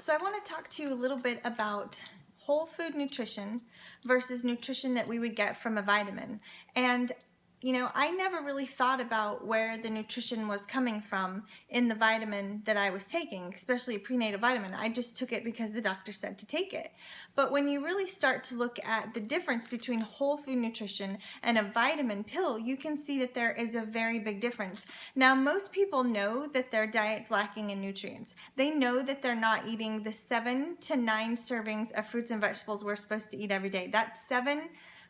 So I want to talk to you a little bit about whole food nutrition versus nutrition that we would get from a vitamin. And I never really thought about where the nutrition was coming from in the vitamin that I was taking, especially a prenatal vitamin. I just took it because the doctor said to take it. But when you really start to look at the difference between whole food nutrition and a vitamin pill, you can see that there is a very big difference. Now, most people know that their diet's lacking in nutrients. They know that they're not eating the 7 to 9 servings of fruits and vegetables we're supposed to eat every day. That's 7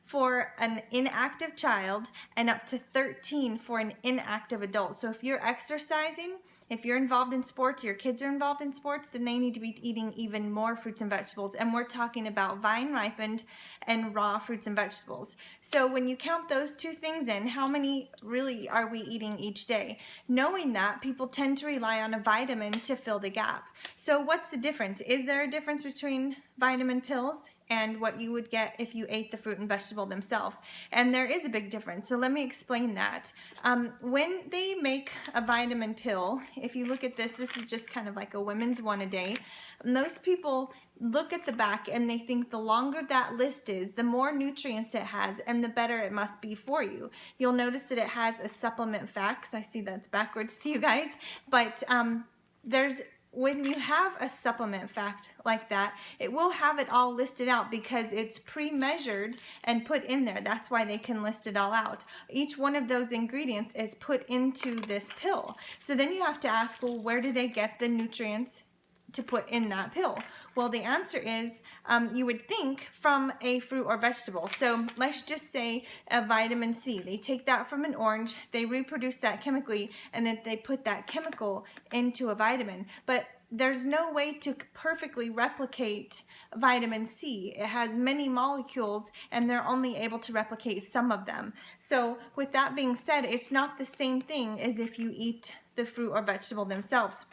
for an inactive child and up to 13 for an inactive adult. So if you're exercising, if you're involved in sports, your kids are involved in sports, then they need to be eating even more fruits and vegetables. And we're talking about vine ripened and raw fruits and vegetables. So when you count those two things in, how many really are we eating each day? Knowing that, people tend to rely on a vitamin to fill the gap. So what's the difference? Is there a difference between vitamin pills and what you would get if you ate the fruit and vegetable themselves? And there is a big difference. So let me explain that. When they make a vitamin pill, if you look at this is just kind of like a women's one a day. Most people look at the back and they think the longer that list is, the more nutrients it has and the better it must be for you. You'll notice that it has a supplement facts. I see that's backwards to you guys, but when you have a supplement fact like that, it will have it all listed out because it's pre-measured and put in there. That's why they can list it all out. Each one of those ingredients is put into this pill. So then you have to ask, well, where do they get the nutrients to put in that pill? Well, the answer is you would think from a fruit or vegetable. So let's just say a vitamin C. They take that from an orange, they reproduce that chemically, and then they put that chemical into a vitamin. But there's no way to perfectly replicate vitamin C. It has many molecules and they're only able to replicate some of them. So with that being said, it's not the same thing as if you eat the fruit or vegetable themselves.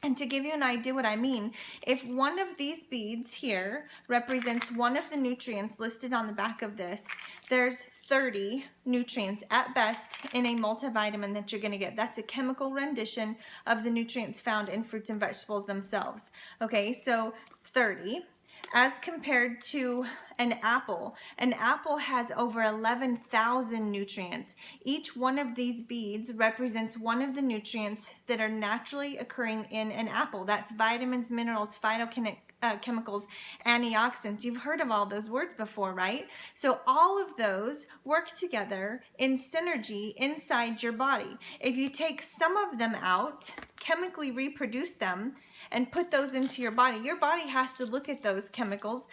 And to give you an idea what I mean, if one of these beads here represents one of the nutrients listed on the back of this, there's 30 nutrients at best in a multivitamin that you're going to get. That's a chemical rendition of the nutrients found in fruits and vegetables themselves. Okay, so 30. As compared to an apple has over 11,000 nutrients. Each one of these beads represents one of the nutrients that are naturally occurring in an apple. That's vitamins, minerals, phytochemicals, antioxidants. You've heard of all those words before, right? So all of those work together in synergy inside your body. If you take some of them out, chemically reproduce them, and put those into your body has to look at those chemicals.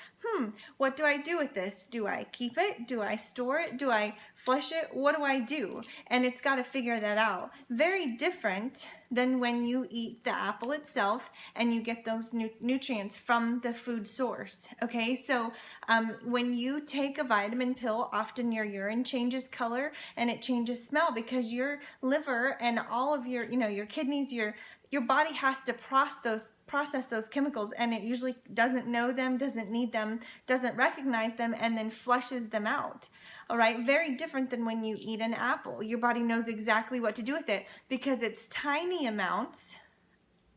What do I do with this? Do I keep it? Do I store it? Do I flush it? What do I do? And it's got to figure that out. Very different than when you eat the apple itself and you get those nutrients from the food source. Okay, so when you take a vitamin pill, often your urine changes color and it changes smell because your liver and all of your kidneys, your body has to process those chemicals, and it usually doesn't know them, doesn't need them, doesn't recognize them, and then flushes them out. All right, very different than when you eat an apple. Your body knows exactly what to do with it because it's tiny amounts.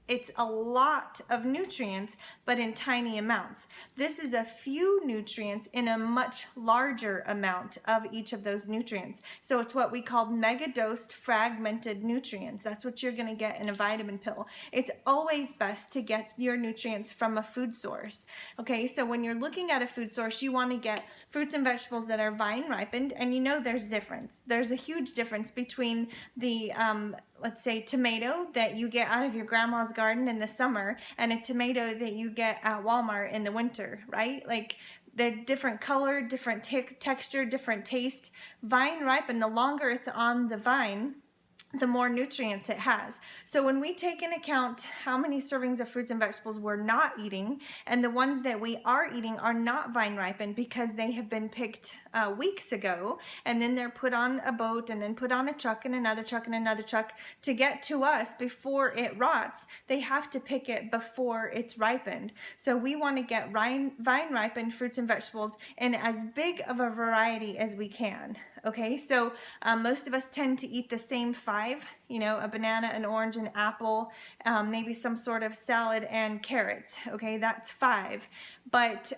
It's a lot of nutrients, but in tiny amounts. This is a few nutrients in a much larger amount of each of those nutrients. So it's what we call mega-dosed fragmented nutrients. That's what you're going to get in a vitamin pill. It's always best to get your nutrients from a food source. Okay, so when you're looking at a food source, you want to get fruits and vegetables that are vine ripened, and there's difference. There's a huge difference between the let's say tomato that you get out of your grandma's garden in the summer and a tomato that you get at Walmart in the winter, right? Like they're different color, different texture, different taste. Vine ripened, the longer it's on the vine, the more nutrients it has. So when we take into account how many servings of fruits and vegetables we're not eating, and the ones that we are eating are not vine ripened because they have been picked weeks ago, and then they're put on a boat and then put on a truck and another truck and another truck to get to us before it rots, they have to pick it before it's ripened. So we want to get vine ripened fruits and vegetables in as big of a variety as we can. Okay, so most of us tend to eat the same 5 you know, a banana, an orange, an apple, maybe some sort of salad and carrots. Okay, that's 5. But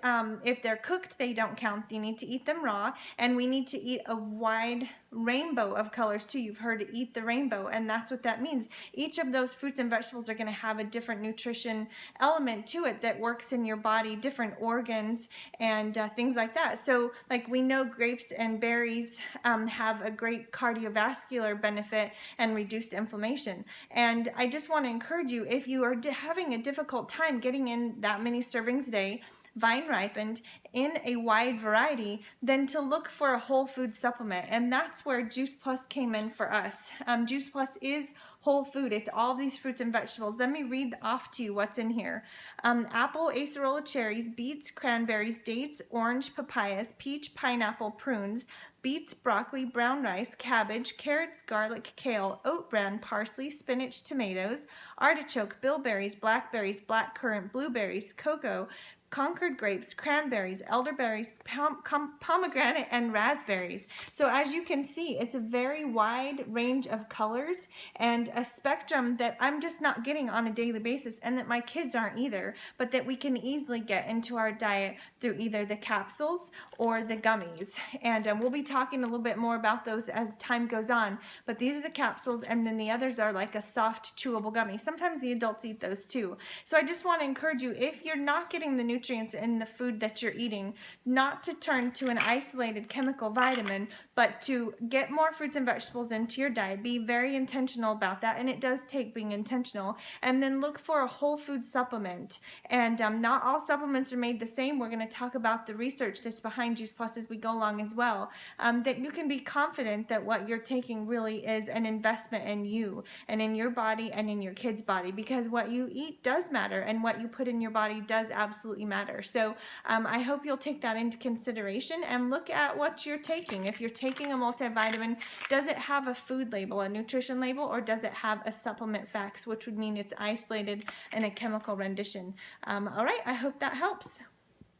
if they're cooked, they don't count. You need to eat them raw, and we need to eat a wide rainbow of colors too. You've heard eat the rainbow, and that's what that means. Each of those fruits and vegetables are going to have a different nutrition element to it that works in your body, different organs and things like that. So like we know grapes and berries have a great cardiovascular benefit and reduced inflammation. And I just want to encourage you, if you are having a difficult time getting in that many servings a day, vine ripened in a wide variety, then to look for a whole food supplement. And that's where Juice Plus came in for us. Juice Plus is whole food. It's all these fruits and vegetables. Let me read off to you what's in here. Apple, acerola cherries, beets, cranberries, dates, orange, papayas, peach, pineapple, prunes, beets, broccoli, brown rice, cabbage, carrots, garlic, kale, oat bran, parsley, spinach, tomatoes, artichoke, bilberries, blackberries, blackcurrant, blueberries, cocoa, Concord grapes, cranberries, elderberries, pomegranate, and raspberries. So as you can see, it's a very wide range of colors and a spectrum that I'm just not getting on a daily basis, and that my kids aren't either, but that we can easily get into our diet through either the capsules or the gummies. And we'll be talking a little bit more about those as time goes on, but these are the capsules, and then the others are like a soft chewable gummy. Sometimes the adults eat those too. So I just want to encourage you, if you're not getting the nutrients in the food that you're eating, not to turn to an isolated chemical vitamin, but to get more fruits and vegetables into your diet. Be very intentional about that, and it does take being intentional. And then look for a whole food supplement. And not all supplements are made the same. We're going to talk about the research that's behind Juice Plus as we go along as well. That you can be confident that what you're taking really is an investment in you and in your body and in your kid's body, because what you eat does matter, and what you put in your body does absolutely matter. So I hope you'll take that into consideration and look at what you're taking. If you're taking a multivitamin, does it have a food label, a nutrition label, or does it have a supplement facts, which would mean it's isolated in a chemical rendition? All right, I hope that helps.